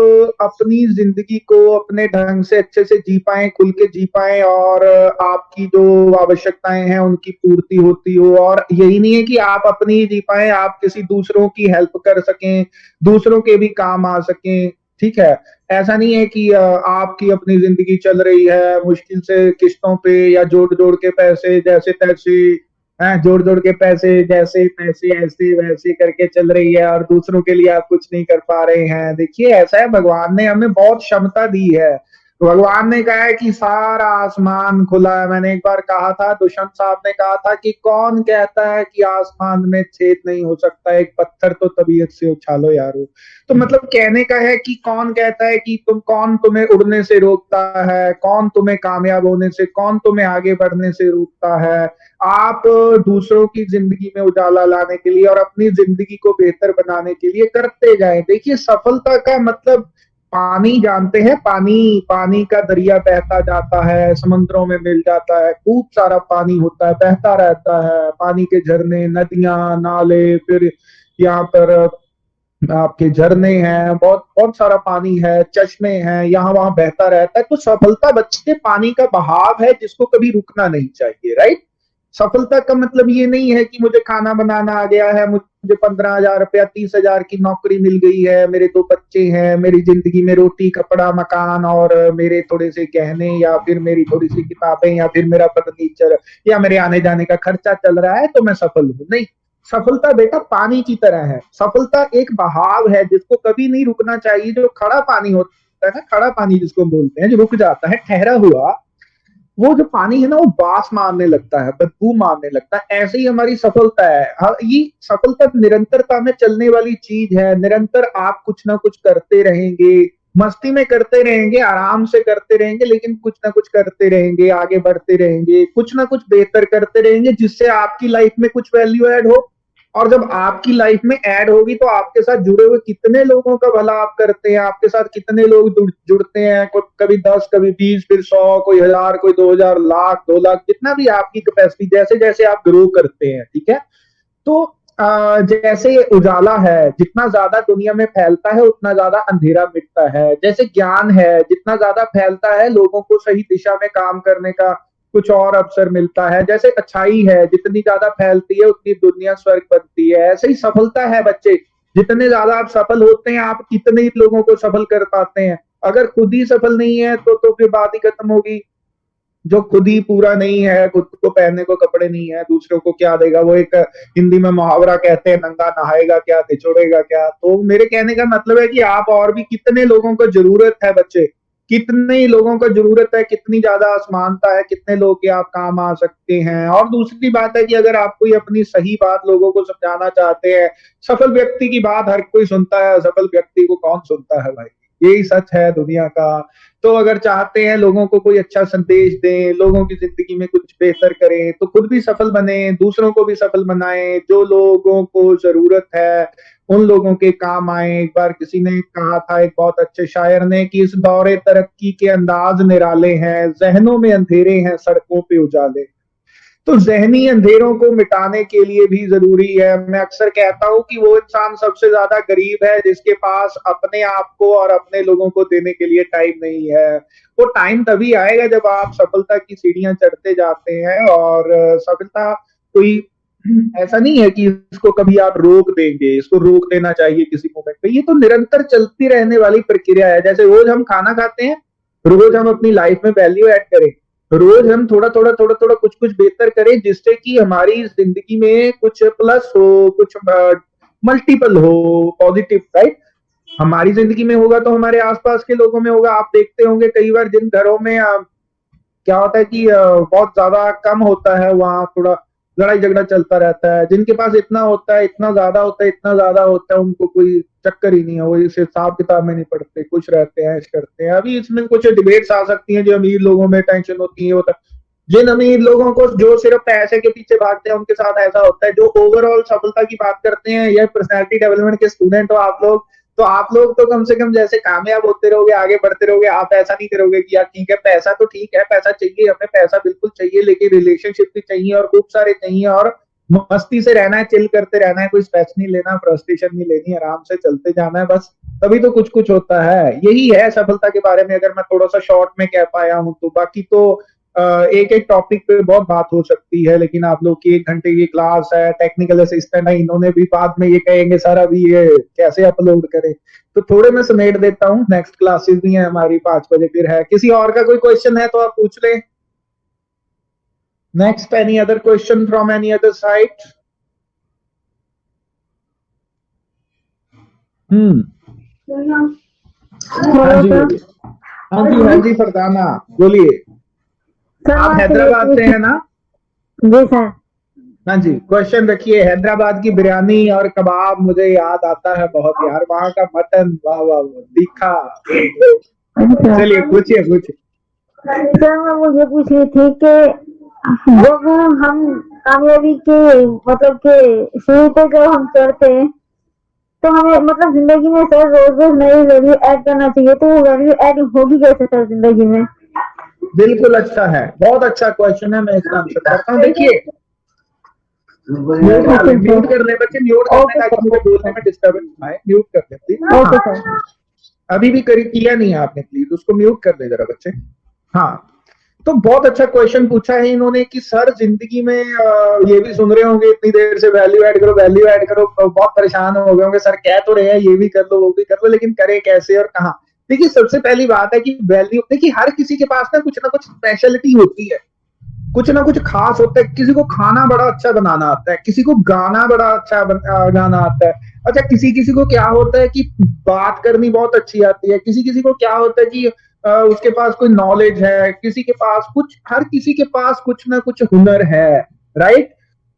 अपनी जिंदगी को अपने ढंग से अच्छे से जी पाए, खुल के जी पाए, और आपकी जो आवश्यकताएं हैं उनकी पूर्ति होती हो। और यही नहीं है कि आप अपनी ही जी पाए, आप किसी दूसरों की हेल्प कर सकें, दूसरों के भी काम आ सकें। ठीक है, ऐसा नहीं है कि आपकी अपनी जिंदगी चल रही है मुश्किल से किस्तों पे या जोड़ जोड़ के पैसे जैसे तैसे, जोड़ जोड़ के पैसे जैसे तैसे ऐसे वैसे करके चल रही है, और दूसरों के लिए आप कुछ नहीं कर पा रहे हैं। देखिए, ऐसा है, भगवान ने हमें बहुत क्षमता दी है। भगवान ने कहा है कि सारा आसमान खुला है। मैंने एक बार कहा था, दुष्यंत साहब ने कहा था कि कौन कहता है कि आसमान में छेद नहीं हो सकता, एक पत्थर तो तबीयत से उछालो यारो। तो मतलब कहने का है कि कौन कहता है कि कौन तुम्हें उड़ने से रोकता है, कौन तुम्हें कामयाब होने से, कौन तुम्हें आगे बढ़ने से रोकता है। आप दूसरों की जिंदगी में उजाला लाने के लिए और अपनी जिंदगी को बेहतर बनाने के लिए करते जाएं। देखिए, सफलता का मतलब पानी जानते हैं, पानी, पानी का दरिया बहता जाता है, समुद्रों में मिल जाता है, खूब सारा पानी होता है, बहता रहता है, पानी के झरने, नदियां, नाले, फिर यहाँ पर आपके झरने हैं, बहुत बहुत सारा पानी है, चश्मे हैं, यहाँ वहां बहता रहता है। तो सफलता बच्चे पानी का बहाव है जिसको कभी रुकना नहीं चाहिए, राइट। सफलता का मतलब ये नहीं है कि मुझे खाना बनाना आ गया है, मुझे 15,000 रुपया 30,000 की नौकरी मिल गई है, मेरे 2 बच्चे हैं, मेरी जिंदगी में रोटी कपड़ा मकान और मेरे थोड़े से गहने, या फिर मेरी थोड़ी सी किताबें, या फिर मेरा फर्नीचर, या मेरे आने जाने का खर्चा चल रहा है तो मैं सफल हूं। नहीं, सफलता बेटा पानी की तरह है। सफलता एक बहाव है जिसको कभी नहीं रुकना चाहिए। जो खड़ा पानी होता है ना, खड़ा पानी जिसको हम बोलते हैं, जो रुक जाता है ठहरा हुआ, वो जो पानी है ना, वो बास मारने लगता है, बदबू मारने लगता है। ऐसे ही हमारी सफलता है। ये सफलता निरंतरता में चलने वाली चीज है। निरंतर आप कुछ ना कुछ करते रहेंगे, मस्ती में करते रहेंगे, आराम से करते रहेंगे, लेकिन कुछ ना कुछ करते रहेंगे, आगे बढ़ते रहेंगे, कुछ ना कुछ बेहतर करते रहेंगे जिससे आपकी लाइफ में कुछ वैल्यू ऐड हो। और जब आपकी लाइफ में ऐड होगी तो आपके साथ जुड़े हुए कितने लोगों का भला आप करते हैं, आपके साथ कितने लोग जुड़ते हैं, कभी 10, कभी 20, फिर 100, कोई 1000, कोई 2000, लाख, 2 लाख, जितना भी आपकी कैपेसिटी, जैसे जैसे आप ग्रो करते हैं। ठीक है, तो जैसे उजाला है जितना ज्यादा दुनिया में फैलता है उतना ज्यादा अंधेरा मिटता है। जैसे ज्ञान है जितना ज्यादा फैलता है लोगों को सही दिशा में काम करने का कुछ और अवसर मिलता है। जैसे अच्छाई है जितनी ज्यादा फैलती है उतनी दुनिया स्वर्ग बनती है। ऐसे ही सफलता है बच्चे, जितने ज्यादा आप सफल होते हैं आप कितने ही लोगों को सफल कर पाते हैं। अगर खुद ही सफल नहीं है तो फिर बात ही खत्म होगी। जो खुद ही पूरा नहीं है, खुद को पहनने को कपड़े नहीं है, दूसरों को क्या देगा। वो एक हिंदी में मुहावरा कहते हैं, नंगा नहाएगा क्या, निचोड़ेगा क्या। तो मेरे कहने का मतलब है कि आप और भी कितने लोगों को जरूरत है बच्चे, कितने ही लोगों को जरूरत है, कितनी ज्यादा असमानता है, कितने लोग के आप काम आ सकते हैं। और दूसरी बात है कि अगर आप कोई अपनी सही बात लोगों को समझाना चाहते हैं, सफल व्यक्ति की बात हर कोई सुनता है, असफल व्यक्ति को कौन सुनता है भाई। यही सच है दुनिया का। तो अगर चाहते हैं लोगों को कोई अच्छा संदेश दें, लोगों की जिंदगी में कुछ बेहतर करें, तो खुद भी सफल बने, दूसरों को भी सफल बनाएं। जो लोगों को जरूरत है उन लोगों के काम आए। एक बार किसी ने कहा था, एक बहुत अच्छे शायर ने, कि इस दौरे तरक्की के अंदाज निराले हैं, जहनों में अंधेरे हैं, सड़कों पे उजाले। तो जहनी अंधेरों को मिटाने के लिए भी जरूरी है। मैं अक्सर कहता हूं कि वो इंसान सबसे ज्यादा गरीब है जिसके पास अपने आप को और अपने लोगों को देने के लिए टाइम नहीं है। वो टाइम तभी आएगा जब आप सफलता की सीढ़ियां चढ़ते जाते हैं। और सफलता कोई ऐसा नहीं है कि इसको कभी आप रोक देंगे, इसको रोक देना चाहिए किसी मोमेंट पे। ये तो निरंतर चलती रहने वाली प्रक्रिया है। जैसे रोज हम खाना खाते हैं, रोज हम अपनी लाइफ में वैल्यू ऐड करें, रोज हम थोड़ा थोड़ा कुछ कुछ बेहतर करें जिससे कि हमारी जिंदगी में कुछ प्लस हो, कुछ मल्टीपल हो, पॉजिटिव, राइट। हमारी जिंदगी में होगा तो हमारे आसपास के लोगों में होगा। आप देखते होंगे कई बार जिन घरों में क्या होता है कि बहुत ज्यादा कम होता है, वहां थोड़ा लड़ाई झगड़ा चलता रहता है। जिनके पास इतना होता है, इतना ज्यादा होता है, इतना ज्यादा होता है, उनको कोई चक्कर ही नहीं है, वो इस हिसाब किताब में नहीं पढ़ते, खुश रहते हैं, ऐश करते हैं। अभी इसमें कुछ डिबेट्स आ सकती हैं, जो अमीर लोगों में टेंशन होती है, होता जिन अमीर लोगों को जो सिर्फ पैसे के पीछे भागते हैं उनके साथ ऐसा होता है। जो ओवरऑल सफलता की बात करते हैं या पर्सनैलिटी डेवलपमेंट के स्टूडेंट हो आप लोग, तो आप लोग तो कम से कम जैसे कामयाब होते रहोगे, आगे बढ़ते रहोगे। आप ऐसा नहीं करोगे कि यार ठीक है पैसा तो ठीक है, पैसा चाहिए, हमें पैसा बिल्कुल चाहिए, लेकिन रिलेशनशिप भी चाहिए और खूब सारे चाहिए, और मस्ती से रहना है, चिल करते रहना है, कोई स्ट्रेस नहीं लेना, फ्रस्ट्रेशन नहीं लेनी, आराम से चलते जाना है बस। तभी तो कुछ कुछ होता है। यही है सफलता के बारे में, अगर मैं थोड़ा सा शॉर्ट में कह पाया हूं तो। बाकी तो एक एक टॉपिक पे बहुत बात हो सकती है, लेकिन आप लोग की 1 घंटे की क्लास है, टेक्निकल असिस्टेंट है, इन्होंने भी बाद में ये कहेंगे सर अभी ये कैसे अपलोड करें, तो थोड़े मैं समेट देता हूँ। नेक्स्ट क्लासेस भी है हमारी 5 बजे फिर है। किसी और का कोई क्वेश्चन है तो आप पूछ ले। Next, any other question from any other side? हाँ जी बोलिए। हाँ जी फरदाना बोलिए। आप हैदराबाद से है ना? जी सर। हाँ जी, क्वेश्चन रखिए। हैदराबाद की बिरयानी और कबाब मुझे याद आता है बहुत यार, वहाँ का मटन, वाह वाह वाह, तीखा। चलिए पूछिए पूछिए। सर मैं वो ये पूछ रही थी कि जब हम कामयाबी के मतलब के शुरू पे जब हम चढ़ते हैं तो हमें मतलब जिंदगी में सर रोज रोज नई वैल्यू ऐड करना चाहिए, तो वो वैल्यू ऐड होगी कैसे सर जिंदगी में? बिल्कुल अच्छा है, बहुत अच्छा क्वेश्चन है, मैं इसका आंसर करता हूँ। देखिए, म्यूट कर ले बच्चे, म्यूट करने ताकि मुझे बोलने में डिस्टर्बेंस आए। म्यूट कर ले प्लीज। Okay sir. अभी भी करी किया नहीं है आपने, प्लीज उसको म्यूट कर ले जरा बच्चे। हाँ, तो बहुत अच्छा क्वेश्चन पूछा है इन्होंने कि सर जिंदगी में ये भी सुन रहे होंगे इतनी देर से, वैल्यू ऐड करो वैल्यू ऐड करो, बहुत परेशान हो गए होंगे, सर कह तो रहे हैं ये भी कर लो वो भी कर लो, लेकिन करे कैसे और कहाँ? देखिए, सबसे पहली बात है कि वैल्यू, देखिए हर किसी के पास ना कुछ स्पेशलिटी होती है, कुछ ना कुछ खास होता है। किसी को खाना बड़ा अच्छा बनाना आता है, किसी को गाना बड़ा अच्छा गाना आता है। अच्छा, किसी किसी को क्या होता है कि बात करनी बहुत अच्छी आती है, किसी किसी को क्या होता है कि उसके पास कोई नॉलेज है, किसी के पास कुछ, हर किसी के पास कुछ ना कुछ हुनर है, राइट?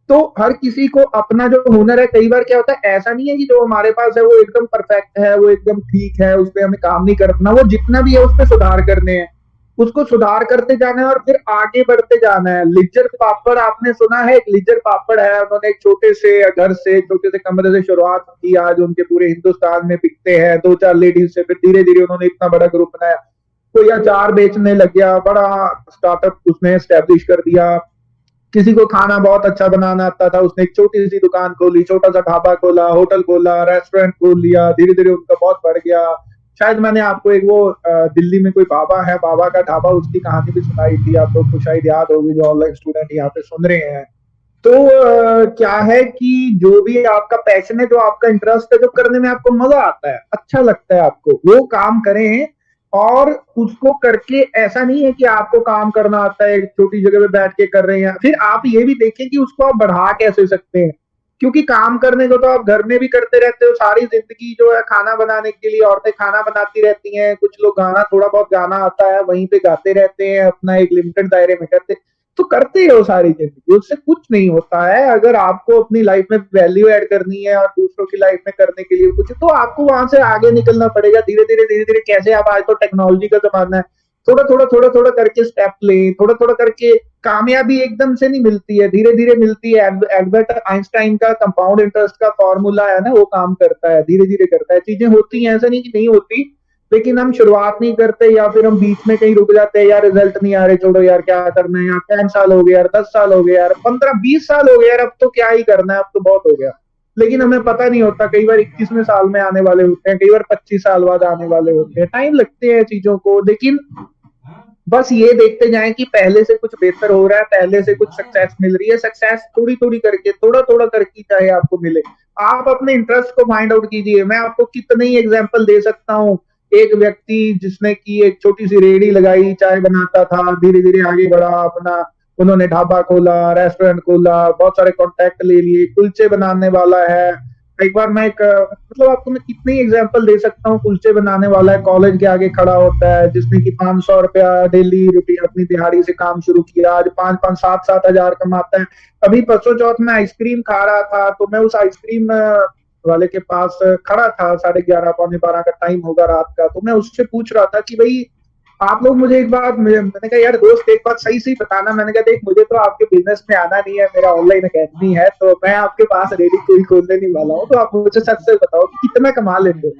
तो हर किसी को अपना जो हुनर है, कई बार क्या होता है, ऐसा नहीं है कि जो हमारे पास है वो एकदम परफेक्ट है, वो एकदम ठीक है, उस पर हमें काम नहीं करना, वो जितना भी है उस पर सुधार करने हैं, उसको सुधार करते जाना है और फिर आगे बढ़ते जाना है। लिज्जर पापड़ आपने सुना है? एक लिज्जर पापड़ है, उन्होंने एक छोटे से घर से, छोटे से कमरे से शुरुआत की, आज उनके पूरे हिंदुस्तान में बिकते हैं 2-4 लेडीज से, फिर धीरे धीरे उन्होंने इतना बड़ा ग्रुप बनाया, कोई अचार बेचने लग गया, बड़ा स्टार्टअप उसने स्टैब्लिश कर दिया। किसी को खाना बहुत अच्छा बनाना आता था, उसने एक छोटी सी दुकान खोली, छोटा सा ढाबा खोला, होटल खोला, रेस्टोरेंट खोल लिया, धीरे धीरे उनका बहुत बढ़ गया। शायद मैंने आपको एक वो दिल्ली में कोई बाबा है, बाबा का ढाबा, उसकी कहानी भी सुनाई थी, आप लोग को शायद याद होगी जो ऑनलाइन स्टूडेंट यहाँ पे सुन रहे हैं। तो क्या है कि जो भी आपका पैशन है, जो आपका इंटरेस्ट है, जो करने में आपको मजा आता है, अच्छा लगता है आपको, वो काम करें। और उसको करके ऐसा नहीं है कि आपको काम करना आता है, एक छोटी जगह पे बैठ के कर रहे हैं, फिर आप ये भी देखें कि उसको आप बढ़ा कैसे सकते हैं। क्योंकि काम करने को तो आप घर में भी करते रहते हो सारी जिंदगी, जो है खाना बनाने के लिए औरतें खाना बनाती रहती हैं, कुछ लोग गाना, थोड़ा बहुत गाना आता है वहीं पे गाते रहते हैं, अपना एक लिमिटेड दायरे में करते, तो करते हो सारी जिंदगी, उससे कुछ नहीं होता है। अगर आपको अपनी लाइफ में वैल्यू ऐड करनी है और दूसरों की लाइफ में करने के लिए कुछ, तो आपको वहां से आगे निकलना पड़ेगा धीरे धीरे धीरे धीरे। कैसे? आप, आज तो टेक्नोलॉजी का जमाना है, थोड़ा थोड़ा थोड़ा थोड़ा करके स्टेप लें, थोड़ा थोड़ा करके। कामयाबी एकदम से नहीं मिलती है, धीरे धीरे मिलती है। एल्बर्ट आइंस्टाइन का कंपाउंड इंटरेस्ट का फॉर्मूला है ना, वो काम करता है, धीरे धीरे करता है, चीजें होती हैं, ऐसा नहीं कि नहीं होती, लेकिन हम शुरुआत नहीं करते, या फिर हम बीच में कहीं रुक जाते हैं, यार रिजल्ट नहीं आ रहे, छोड़ो यार क्या करना है यार, 5 साल हो गए यार, 10 साल हो गए यार, 15-20 साल हो गए यार, अब तो क्या ही करना है, अब तो बहुत हो गया। लेकिन हमें पता नहीं होता, कई बार 21वें साल में आने वाले होते हैं, कई बार 25 साल बाद आने वाले होते हैं, टाइम लगते हैं चीजों को। लेकिन बस ये देखते जाएं कि पहले से कुछ बेहतर हो रहा है, पहले से कुछ सक्सेस मिल रही है। सक्सेस थोड़ी थोड़ी करके, थोड़ा थोड़ा करके चाहे आपको मिले, आप अपने इंटरेस्ट को फाइंड आउट कीजिए। मैं आपको कितने ही एग्जाम्पल दे सकता हूँ। एक व्यक्ति जिसने की एक छोटी सी रेहड़ी लगाई, चाय बनाता था, धीरे धीरे आगे बढ़ा अपना, उन्होंने ढाबा खोला, रेस्टोरेंट खोला, बहुत सारे कॉन्टैक्ट ले लिए, कुलचे बनाने वाला है। एक बार मैं एक मतलब आपको मैं कितनी एग्जांपल दे सकता हूँ। कुलचे बनाने वाला है, कॉलेज के आगे खड़ा होता है, जिसने कि 500 रुपया डेली रुपये अपनी दिहाड़ी से काम शुरू किया, आज 5-5, 7-7 हजार कमाता है। अभी परसों चौथ में आइसक्रीम खा रहा था, तो मैं उस आइसक्रीम वाले के पास खड़ा था, 11:30 पौने 12 का टाइम होगा रात का, तो मैं उससे पूछ रहा था कि भाई आप लोग मुझे एक बात, मैंने कहा यार दोस्त एक बात सही सही बताना। मैंने कहा देख, मुझे तो आपके बिजनेस में आना नहीं है, मेरा ऑनलाइन अकेडमी है, तो मैं आपके पास रेडी कोई खोलने नहीं वाला हूँ, तो आप मुझे सच से बताओ कि कितना कमा लेते हो।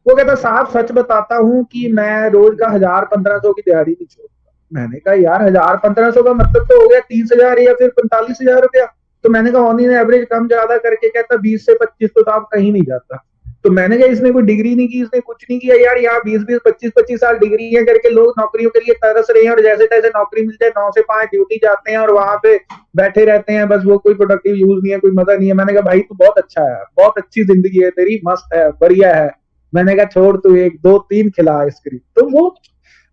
वो कहता साहब सच बताता हूँ कि मैं रोज का 1000-1500 की दिहाड़ी नहीं छोड़ता। मैंने कहा यार 1000-1500 का मतलब तो हो गया 30,000 या फिर 45,000 रुपया। तो मैंने कहा ऑन इन एवरेज कम ज्यादा करके कहता 20 से 25 तो आप कहीं नहीं जाता। तो मैंने कहा इसने कोई डिग्री नहीं की, इसने कुछ नहीं किया यार, यहाँ 20-20 25-25 साल डिग्रियां करके लोग नौकरियों के लिए तरस रहे हैं और जैसे तैसे नौकरी मिल जाए 9 से 5 ड्यूटी जाते हैं और वहां पे बैठे रहते हैं, बस वो कोई प्रोडक्टिव यूज नहीं है, कोई मजा नहीं है। मैंने कहा भाई तू बहुत अच्छा है, बहुत अच्छी जिंदगी है तेरी, मस्त है, बढ़िया है। मैंने कहा छोड़ तू 1 2 3 खिला आइसक्रीम। तो वो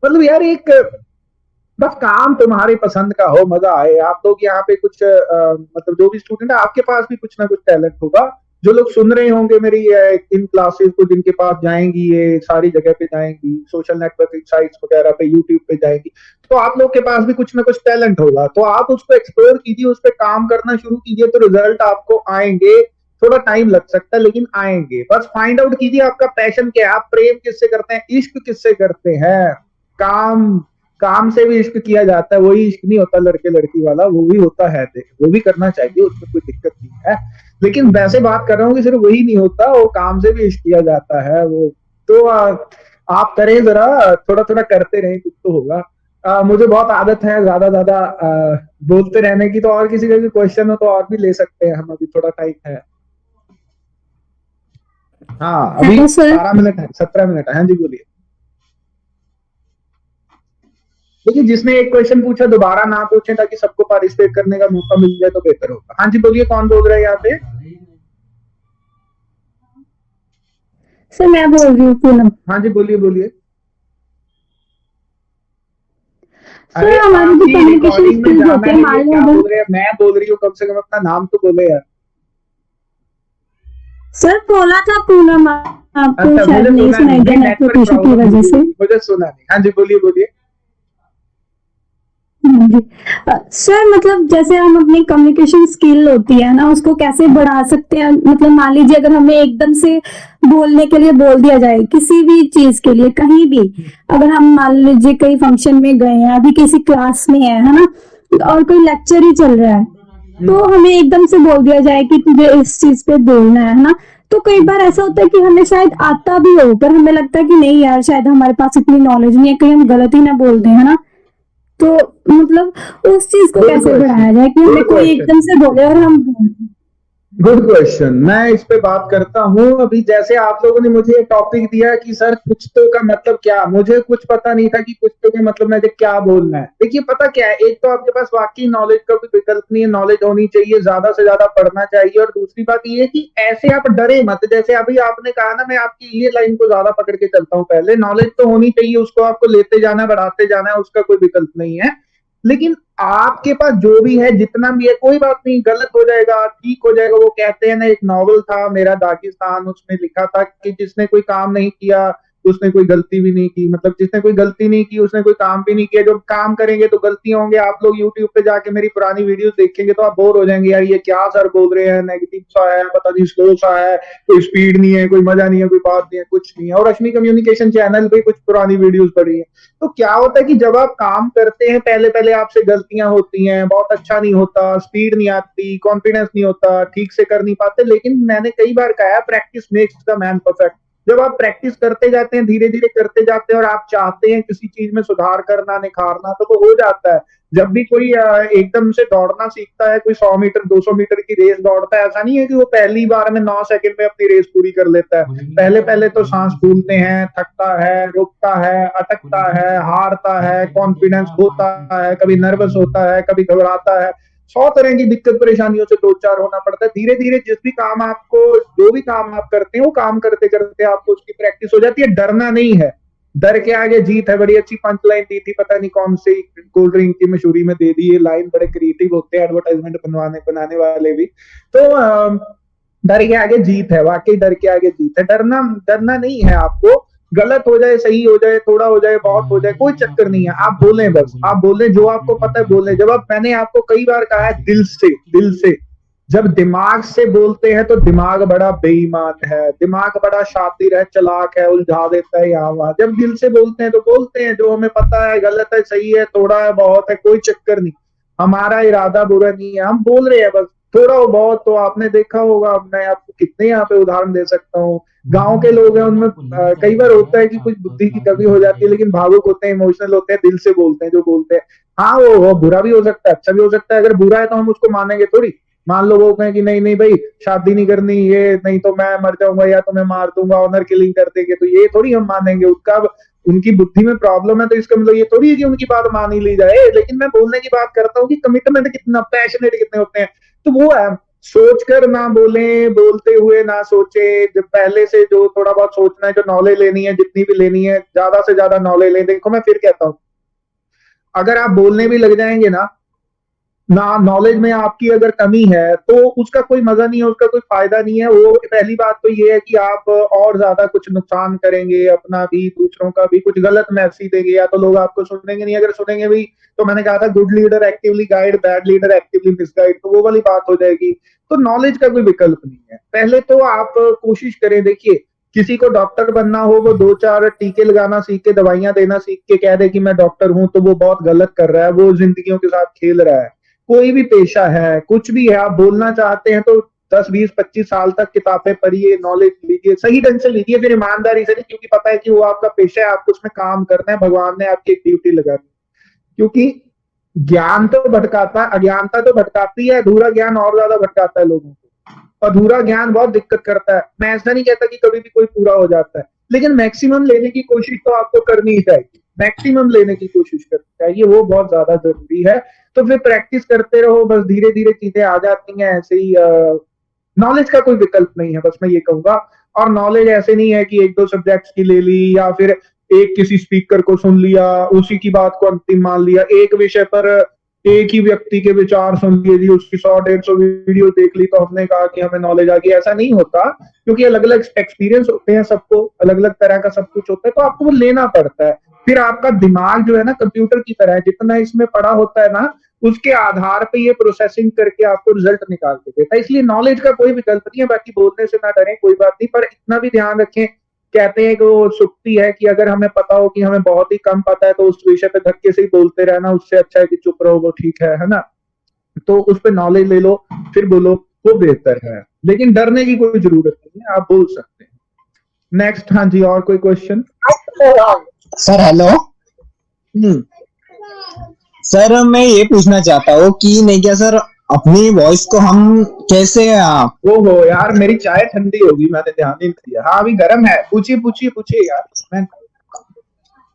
मतलब यार एक बस काम तुम्हारे पसंद का हो, मजा आए। आप लोग यहाँ पे कुछ मतलब जो भी स्टूडेंट है आपके पास भी कुछ ना कुछ टैलेंट होगा। जो लोग सुन रहे होंगे मेरी इन क्लासेस को, जिनके पास जाएंगी, ये सारी जगह पे जाएंगी, सोशल नेटवर्किंग साइट्स वगैरह पे, यूट्यूब पे जाएंगी, तो आप लोग के पास भी कुछ ना कुछ टैलेंट होगा। तो आप उसको एक्सप्लोर कीजिए, उस पर काम करना शुरू कीजिए, तो रिजल्ट आपको आएंगे। थोड़ा टाइम लग सकता है लेकिन आएंगे। बस फाइंड आउट कीजिए आपका पैशन क्या है, आप प्रेम किससे करते हैं, इश्क किससे करते हैं। काम काम से भी इश्क किया जाता है, वही इश्क नहीं होता लड़के लड़की वाला, वो भी होता है, वो भी करना चाहिए, उसमें कोई दिक्कत नहीं है। लेकिन वैसे बात कर रहा हूँ कि सिर्फ वही नहीं होता, वो काम से भी इश्क किया जाता है वो। तो आप करें जरा, थोड़ा थोड़ा करते रहें, कुछ तो होगा। मुझे बहुत आदत है ज्यादा ज्यादा बोलते रहने की, तो और किसी का भी क्वेश्चन हो तो और भी ले सकते हैं हम, अभी थोड़ा टाइम है। हाँ अभी हेलो सर। 12 मिनट है, 17 मिनट है। हाँ जी बोलिए। देखिए जिसने एक क्वेश्चन पूछा दोबारा ना पूछें, ताकि सबको पार्टिसिपेट करने का मौका मिल जाए तो बेहतर होगा। हाँ जी बोलिए, कौन बोल रहा है यहाँ पे? सर मैं बोल रही हूँ पूनम। हाँ जी बोलिए बोलिए। सर अरे हमारी जो आपकी कम्युनिकेशन रिकॉर्डिंग में स्किल्स जाना होते है, हैं, ये मान लो क्या अगर बोल रहे हैं? मैं बोल रही हूँ, कम से कम अपना नाम तो बोले यार। सर बोला था पूनम, आपको अच्छा शायद मुझे नहीं सुना सुनाई नहीं, दिया नहीं नेटवर्क नेटवर्क इशू की प्रॉब्लम वजह होगी, से। मुझे सुना नहीं। हाँ जी बोलिए बोलिए। हाँ जी। सर मतलब जैसे हम अपनी कम्युनिकेशन स्किल होती है ना, उसको कैसे बढ़ा सकते हैं। मतलब मान लीजिए अगर हमें एकदम से बोलने के लिए बोल दिया जाए किसी भी चीज के लिए, कहीं भी, अगर हम मान लीजिए कहीं फंक्शन में गए हैं, अभी किसी क्लास में है ना, और कोई लेक्चर ही चल रहा है, तो हमें एकदम से बोल दिया जाए कि तुझे इस चीज पे बोलना है ना, तो कई बार ऐसा होता है कि हमें शायद आता भी हो, पर हमें लगता है कि नहीं यार, शायद हमारे पास इतनी नॉलेज नहीं है, कहीं हम गलत ही ना बोल दें, है ना। तो मतलब उस चीज को गुड कैसे क्वेश्चन, बढ़ाया जाए कि हमें गुड कोई क्वेश्चन, एकदम से बोले और हम। Good question. मैं इस पे बात करता हूँ। अभी जैसे आप लोगों ने मुझे टॉपिक दिया कि सर कुछ तो का मतलब क्या, मुझे कुछ पता नहीं था कि कुछ तो का मतलब मुझे क्या बोलना है। देखिए पता क्या है, एक तो आपके पास वाकई नॉलेज का कोई विकल्प नहीं है, नॉलेज होनी चाहिए, ज्यादा से ज्यादा पढ़ना चाहिए। और दूसरी बात ये है कि ऐसे आप डरे मत, जैसे अभी आपने कहा ना, मैं आपकी ये लाइन को ज्यादा पकड़ के चलता हूँ। पहले नॉलेज तो होनी चाहिए, उसको आपको लेते जाना, बढ़ाते जाना है, उसका कोई विकल्प नहीं है। लेकिन आपके पास जो भी है, जितना भी है, कोई बात नहीं, गलत हो जाएगा, ठीक हो जाएगा। वो कहते हैं ना, एक नॉवल था मेरा दागिस्तान, उसमें लिखा था कि जिसने कोई काम नहीं किया उसने कोई गलती भी नहीं की। मतलब जिसने कोई गलती नहीं की उसने कोई काम भी नहीं किया। जो काम करेंगे तो गलतियां होंगे। आप लोग यूट्यूब पे जाके मेरी पुरानी वीडियोस देखेंगे तो आप बोर हो जाएंगे, यार ये क्या सर बोल रहे हैं, नेगेटिव सा है, पता नहीं स्लो सा है, कोई स्पीड नहीं है, कोई मजा नहीं है, कोई बात नहीं है, कुछ नहीं है। और रश्मि कम्युनिकेशन चैनल पे कुछ पुरानी वीडियोस पड़ी है। तो क्या होता है कि जब आप काम करते हैं, पहले पहले आपसे गलतियां होती हैं, बहुत अच्छा नहीं होता, स्पीड नहीं आती, कॉन्फिडेंस नहीं होता, ठीक से कर नहीं पाते। लेकिन मैंने कई बार कहा है, practice makes the man perfect. जब आप प्रैक्टिस करते जाते हैं, धीरे धीरे करते जाते हैं, और आप चाहते हैं किसी चीज में सुधार करना, निखारना, तो वो हो जाता है। जब भी कोई एकदम से दौड़ना सीखता है, कोई 100 मीटर 200 मीटर की रेस दौड़ता है, ऐसा नहीं है कि वो पहली बार में 9 सेकंड में अपनी रेस पूरी कर लेता है। पहले पहले तो सांस फूलते हैं, थकता है, रुकता है, अटकता है, हारता है, कॉन्फिडेंस खोता है, कभी नर्वस होता है, कभी घबराता है, 100 तरह की दिक्कत परेशानियों से दो चार होना पड़ता है। धीरे धीरे जिस भी काम आपको, जो भी काम आप करते हैं, वो काम करते करते आपको उसकी प्रैक्टिस हो जाती है। डरना नहीं है, डर के आगे जीत है। बड़ी अच्छी पंच लाइन दी थी, पता नहीं कौन सी कोल्ड ड्रिंक की मशहूरी में दे दी ये लाइन। बड़े क्रिएटिव होते हैं एडवर्टाइजमेंट बनाने वाले भी। तो डर के आगे जीत है, वाकई डर के आगे जीत है। डरना डरना नहीं है आपको। गलत हो जाए, सही हो जाए, थोड़ा हो जाए, बहुत हो जाए, कोई चक्कर नहीं है। आप बोलें, बस आप बोलें, जो आपको पता है बोलें। जब आप, मैंने आपको कई बार कहा है, दिल से, दिल से। जब दिमाग से बोलते हैं तो दिमाग बड़ा बेईमान है, दिमाग बड़ा शातिर है, चालाक है, उलझा देता है यहाँ वहां। जब दिल से बोलते हैं तो बोलते हैं जो हमें पता है, गलत है, सही है, थोड़ा है, बहुत है, कोई चक्कर नहीं। हमारा इरादा बुरा नहीं है, हम बोल रहे हैं बस, थोड़ा हो बहुत। तो आपने देखा होगा, मैं आपको कितने यहाँ पे उदाहरण दे सकता हूँ। गांव के लोग हैं, उनमें कई बार होता है कि कुछ बुद्धि की कमी हो जाती है, लेकिन भावुक होते हैं, इमोशनल होते हैं, दिल से बोलते हैं जो बोलते हैं। हाँ वो बुरा भी हो सकता है, अच्छा भी हो सकता है। अगर बुरा है तो हम उसको मानेंगे थोड़ी, मान लो वो कहें कि नहीं नहीं भाई शादी नहीं करनी, ये नहीं तो मैं मर जाऊंगा या तो मैं मार दूंगा, ऑनर किलिंग कर देंगे, तो ये थोड़ी हम मानेंगे। उसका उनकी बुद्धि में प्रॉब्लम है तो इसका मतलब ये थोड़ी है कि उनकी बात मान ही ली जाए। लेकिन मैं बोलने की बात करता हूँ कि कमिटमेंट कितना, पैशनेट कितने होते हैं। तो वो है, सोच कर ना बोले, बोलते हुए ना सोचे। जब पहले से जो थोड़ा बहुत सोचना है, जो नॉलेज लेनी है जितनी भी लेनी है, ज्यादा से ज्यादा नॉलेज ले। देखो मैं फिर कहता हूँ, अगर आप बोलने भी लग जाएंगे ना नॉलेज में आपकी अगर कमी है तो उसका कोई मजा नहीं है, उसका कोई फायदा नहीं है। वो पहली बात तो ये है कि आप और ज्यादा कुछ नुकसान करेंगे, अपना भी दूसरों का भी, कुछ गलत मैसेज देंगे, या तो लोग आपको सुनेंगे नहीं। अगर सुनेंगे भी तो मैंने कहा था good leader actively guide, bad leader actively misguide, तो वो वाली बात हो जाएगी। तो नॉलेज का कोई विकल्प नहीं है। पहले तो आप कोशिश करें, देखिए किसी को डॉक्टर बनना हो, वो 2-4 टीके लगाना सीख के, दवाइयां देना सीख के कह दे कि मैं डॉक्टर हूं, तो वो बहुत गलत कर रहा है, वो जिंदगियों के साथ खेल रहा है। कोई भी पेशा है, कुछ भी है, आप बोलना चाहते हैं तो 10-20-25 साल तक किताबें पढ़िए, नॉलेज लीजिए, सही ढंग से लीजिए, फिर ईमानदारी से नहीं, क्योंकि पता है कि वो आपका पेशा है, आपको उसमें काम करना है, भगवान ने आपकी एक ड्यूटी लगा दी। क्योंकि ज्ञान तो भटकाता है, अज्ञानता तो भटकाती है, अधूरा ज्ञान और ज्यादा भटकाता है लोगों को। अधूरा ज्ञान बहुत दिक्कत करता है। मैं ऐसा नहीं कहता कि कभी भी कोई पूरा हो जाता है, लेकिन मैक्सिमम लेने की कोशिश तो आपको करनी ही चाहिए, मैक्सिमम लेने की कोशिश करनी चाहिए, वो बहुत ज्यादा जरूरी है। तो फिर प्रैक्टिस करते रहो, बस धीरे धीरे चीजें आ जाती हैं ऐसे ही। नॉलेज का कोई विकल्प नहीं है, बस मैं ये कहूंगा। और नॉलेज ऐसे नहीं है कि 1-2 सब्जेक्ट्स की ले ली, या फिर एक किसी स्पीकर को सुन लिया, उसी की बात को अंतिम मान लिया, एक विषय पर एक ही व्यक्ति के विचार सुन लिए जी, उसकी 100-150 वीडियो देख ली तो हमने कहा कि हमें नॉलेज आ गई। ऐसा नहीं होता, क्योंकि अलग अलग एक्सपीरियंस होते हैं, सबको अलग अलग तरह का सब कुछ होता है, तो आपको वो लेना पड़ता है। फिर आपका दिमाग जो है ना कंप्यूटर की तरह है, जितना इसमें पड़ा होता है ना, उसके आधार पे ये प्रोसेसिंग करके आपको रिजल्ट निकाल के देता है। इसलिए नॉलेज का कोई विकल्प नहीं है। बाकी बोलने से ना डरें, कोई बात नहीं, पर इतना भी ध्यान रखें, कहते हैं कि वो सुक्ति है कि अगर हमें पता हो कि हमें बहुत ही कम पता है तो उस विषय पे धक्के से ही बोलते रहना, उससे अच्छा है कि चुप रहो, वो ठीक है ना। तो उस पे नॉलेज ले लो फिर बोलो, वो बेहतर है। लेकिन डरने की कोई जरूरत नहीं है, आप बोल सकते हैं। नेक्स्ट, हाँ जी, और कोई क्वेश्चन? सर हेलो सर, मैं ये पूछना चाहता हूँ कि नहीं क्या सर, अपनी वॉइस को हम कैसे ओहो यार, मेरी चाय ठंडी होगी, मैंने ध्यान नहीं दिया। हाँ अभी गर्म है, पूछिए पूछिए पूछिए यार। मैं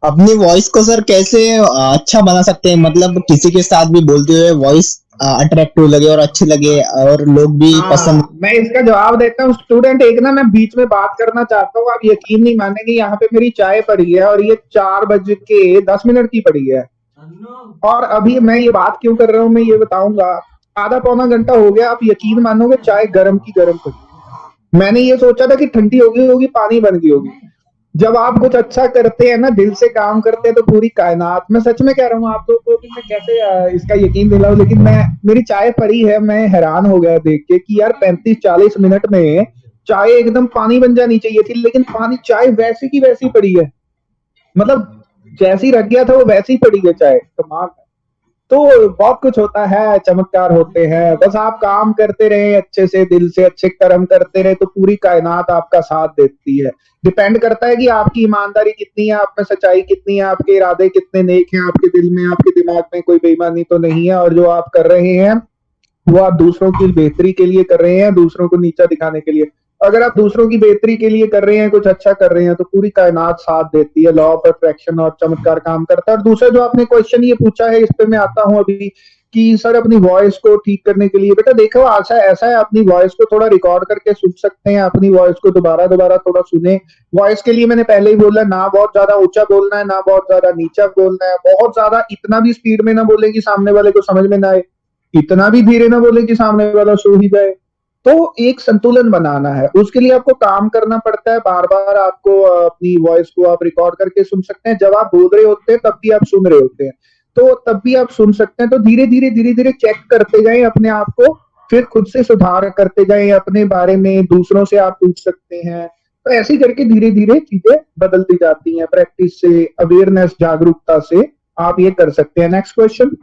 अपनी वॉइस को सर कैसे अच्छा बना सकते हैं, मतलब किसी के साथ भी बोलते हुए वॉइस अट्रैक्टिव लगे और अच्छी लगे और लोग भी पसंद। मैं इसका जवाब देता हूँ स्टूडेंट। एक ना मैं बीच में बात करना चाहता हूँ, आप यकीन नहीं मानेंगे, यहाँ पे मेरी चाय पड़ी है और ये 4:10 की पड़ी है। और अभी मैं ये बात क्यों कर रहा हूँ मैं ये बताऊंगा। आधा पौना घंटा हो गया, आप यकीन मानोगे चाय गर्म की गर्म पड़ी। मैंने ये सोचा था कि ठंडी होगी होगी, पानी बन गई होगी। जब आप कुछ अच्छा करते हैं ना, दिल से काम करते हैं, तो पूरी कायनात, मैं सच में कह रहा हूँ आप लोगों को, कि मैं कैसे इसका यकीन दिलाऊं। लेकिन मेरी चाय पड़ी है, मैं हैरान हो गया देख के कि यार 35-40 मिनट में चाय एकदम पानी बन जानी चाहिए थी, लेकिन पानी चाय वैसी की वैसी पड़ी है। मतलब जैसी रख गया था वो वैसी पड़ी है चाय। कमाल है। तो बहुत कुछ होता है, चमत्कार होते हैं। बस आप काम करते रहे अच्छे से, दिल से अच्छे कर्म करते रहे, तो पूरी कायनात आपका साथ देती है। डिपेंड करता है कि आपकी ईमानदारी कितनी है, आप में सच्चाई कितनी है, आपके इरादे कितने नेक हैं, आपके दिल में, आपके दिमाग में कोई बेईमानी तो नहीं है, और जो आप कर रहे हैं वो आप दूसरों की बेहतरी के लिए कर रहे हैं, दूसरों को नीचा दिखाने के लिए। अगर आप दूसरों की बेहतरी के लिए कर रहे हैं, कुछ अच्छा कर रहे हैं, तो पूरी कायनात साथ देती है, लॉ ऑफ अट्रैक्शन और चमत्कार काम करता है। और दूसरा जो आपने क्वेश्चन ये पूछा है, इस पे मैं आता हूं अभी, कि सर अपनी वॉइस को ठीक करने के लिए, बेटा देखो ऐसा है, अपनी वॉइस को थोड़ा रिकॉर्ड करके सुन सकते हैं, अपनी वॉइस को दोबारा थोड़ा सुने। वॉइस के लिए मैंने पहले ही बोला, ना बहुत ज्यादा ऊंचा बोलना है, ना बहुत ज्यादा नीचा बोलना है। बहुत ज्यादा इतना भी स्पीड में ना बोले कि सामने वाले को समझ में ना आए, इतना भी धीरे ना बोले कि सामने वाला सो ही जाए। तो एक संतुलन बनाना है, उसके लिए आपको काम करना पड़ता है। बार बार आपको अपनी वॉइस को आप रिकॉर्ड करके सुन सकते हैं। जब आप बोल रहे होते हैं तब भी आप सुन रहे होते हैं, तो तब भी आप सुन सकते हैं। तो धीरे धीरे चेक करते जाएं अपने आप को, फिर खुद से सुधार करते जाएं अपने बारे में। दूसरों से आप पूछ सकते हैं। तो ऐसे ही करके धीरे धीरे चीजें बदलती जाती हैं। प्रैक्टिस से, अवेयरनेस, जागरूकता से आप ये कर सकते हैं। Next question.